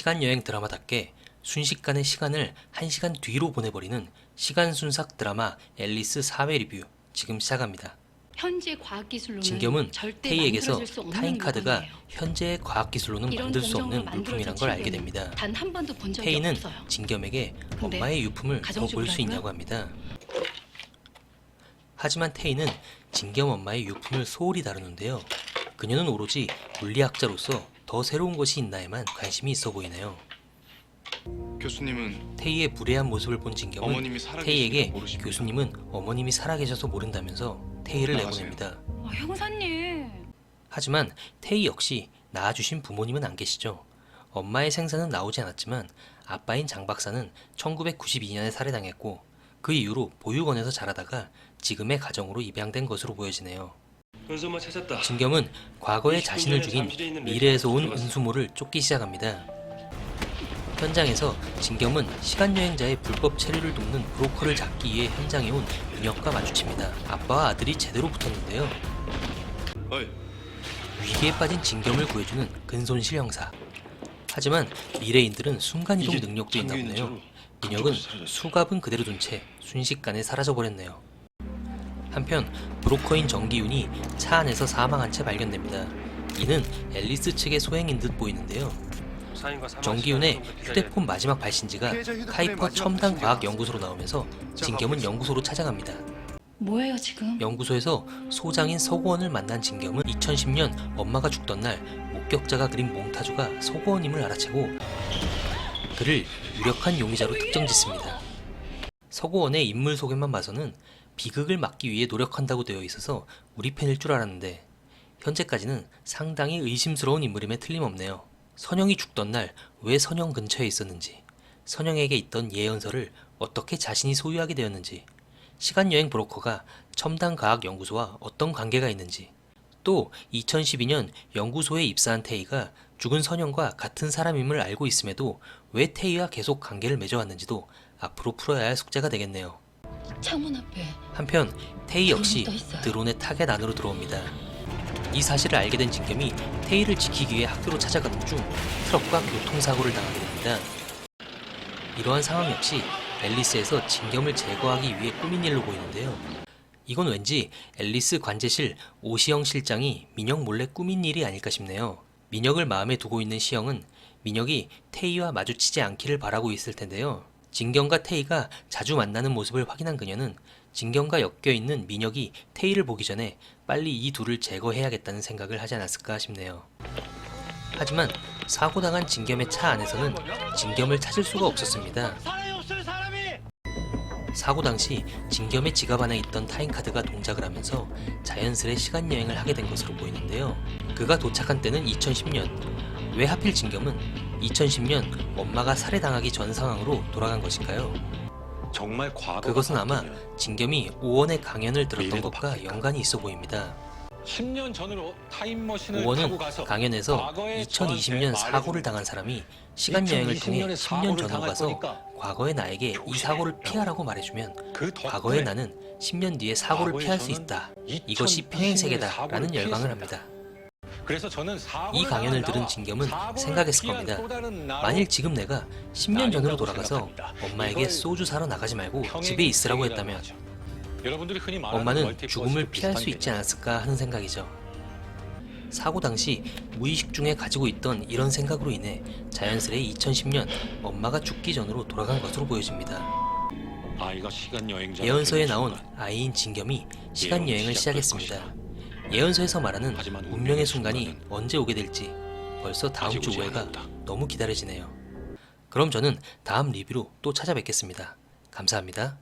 시간여행 드라마답게 순식간에 시간을 1시간 뒤로 보내버리는 시간순삭 드라마 앨리스 4회 리뷰 지금 시작합니다. 현재 과학기술로는 진겸은 절대 태희에게서 만들어질 수 없는 타임카드가 물건이에요. 현재의 과학기술로는 이런 만들 수 없는 공정으로 물품이란 걸 알게 만들어진 됩니다. 단 한 번도 본 적이 태희는 없어요. 진겸에게 근데 엄마의 유품을 더 볼 가정주부라고요? 수 있냐고 합니다. 하지만 태희는 진겸 엄마의 유품을 소홀히 다루는데요. 그녀는 오로지 물리학자로서 더 새로운 것이 있나에만 관심이 있어 보이네요. 교수님은 태희의 무례한 모습을 본 진겸은 어머님이 살아계시니까 태희에게 모르십니까? 교수님은 어머님이 살아계셔서 모른다면서 태희를 나가세요. 내보냅니다. 형사님. 하지만 태희 역시 낳아주신 부모님은 안 계시죠. 엄마의 생사는 나오지 않았지만 아빠인 장 박사는 1992년에 살해당했고 그 이후로 보육원에서 자라다가 지금의 가정으로 입양된 것으로 보여지네요. 은수마 찾았다. 진겸은 과거에 20분 자신을 전에 죽인 잠실에 있는 미래에서 온 들어갔어. 은수모를 쫓기 시작합니다. 현장에서 진겸은 시간여행자의 불법 체류를 돕는 브로커를 잡기 위해 현장에 온 민혁과 마주칩니다. 아빠와 아들이 제대로 붙었는데요. 어이, 위기에 빠진 진겸을 구해주는 근손실 형사. 하지만 미래인들은 순간이동 이게 능력도 있나 잠겨 있는 보네요. 차로 민혁은 그쪽에서 사라졌어요. 수갑은 그대로 둔 채 순식간에 사라져버렸네요. 한편 브로커인 정기윤이 차 안에서 사망한 채 발견됩니다. 이는 앨리스 측의 소행인 듯 보이는데요. 사인과 사망 정기윤의 시간을 좀더 휴대폰 마지막 발신지가 피해자 휴대폰의 카이퍼 마지막 첨단 발신지가 과학 연구소로 나오면서 진겸은 연구소로 찾아갑니다. 뭐예요 지금? 연구소에서 소장인 서고원을 만난 진겸은 2010년 엄마가 죽던 날 목격자가 그린 몽타주가 서고원임을 알아채고 그를 유력한 용의자로 특정짓습니다. 서고원의 인물 소개만 봐서는 비극을 막기 위해 노력한다고 되어 있어서 우리 팬일 줄 알았는데 현재까지는 상당히 의심스러운 인물임에 틀림없네요. 선영이 죽던 날 왜 선영 근처에 있었는지, 선영에게 있던 예언서를 어떻게 자신이 소유하게 되었는지, 시간여행 브로커가 첨단과학연구소와 어떤 관계가 있는지, 또 2012년 연구소에 입사한 태희가 죽은 선영과 같은 사람임을 알고 있음에도 왜 태희와 계속 관계를 맺어왔는지도 앞으로 풀어야 할 숙제가 되겠네요. 창문 앞에 한편 태희 역시 떠 있어요. 드론의 타겟 안으로 들어옵니다. 이 사실을 알게 된 진겸이 태희를 지키기 위해 학교로 찾아가던 중 트럭과 교통사고를 당하게 됩니다. 이러한 상황 역시 앨리스에서 진겸을 제거하기 위해 꾸민 일로 보이는데요. 이건 왠지 앨리스 관제실 오시영 실장이 민혁 몰래 꾸민 일이 아닐까 싶네요. 민혁을 마음에 두고 있는 시영은 민혁이 태희와 마주치지 않기를 바라고 있을 텐데요. 진겸과 태희가 자주 만나는 모습을 확인한 그녀는 진겸과 엮여있는 민혁이 태희를 보기 전에 빨리 이 둘을 제거해야겠다는 생각을 하지 않았을까 싶네요. 하지만 사고당한 진겸의 차 안에서는 진겸을 찾을 수가 없었습니다. 사고 당시 진겸의 지갑 안에 있던 타임카드가 동작을 하면서 자연스레 시간여행을 하게 된 것으로 보이는데요. 그가 도착한 때는 2010년. 왜 하필 진겸은 2010년 엄마가 살해당하기 전 상황으로 돌아간 것일까요? 정말 과거 그것은 아마 진겸이 오원의 강연을 들었던 미래도 것과 바뀔까? 연관이 있어 보입니다. 10년 전으로 타임머신을 타고 오원은 가서 강연에서 과거의 2020년 저한테 사고를 당한 사람이 시간여행을 통해 2020년에 10년 사고를 전으로 당할 가서 거니까 과거의 나에게 이 사고를 피하라고 말해주면 그 덕분에 과거의 나는 10년 뒤에 사고를 과거의 피할 수 저는 있다. 2020년에 이것이 평행세계다 사고를 라는 열강을 피했습니다. 합니다. 그래서 저는 이 강연을 들은 진겸은 생각했을 겁니다. 만일 지금 내가 10년 전으로 돌아가서 엄마에게 소주 사러 나가지 말고 집에 있으라고 했다면 여러분들이 흔히 말하는 엄마는 멀티버스도 죽음을 피할 수 비슷한 있지 않았을까 하는 생각이죠. 사고 당시 무의식 중에 가지고 있던 이런 생각으로 인해 자연스레 2010년 엄마가 죽기 전으로 돌아간 것으로 보여집니다. 아이가 시간 여행자 예언서에 나온 아이인 진겸이 시간여행을 시작했습니다. 예언서에서 말하는 운명의 순간이 언제 오게 될지 벌써 다음 주 5회가 너무 기다려지네요. 그럼 저는 다음 리뷰로 또 찾아뵙겠습니다. 감사합니다.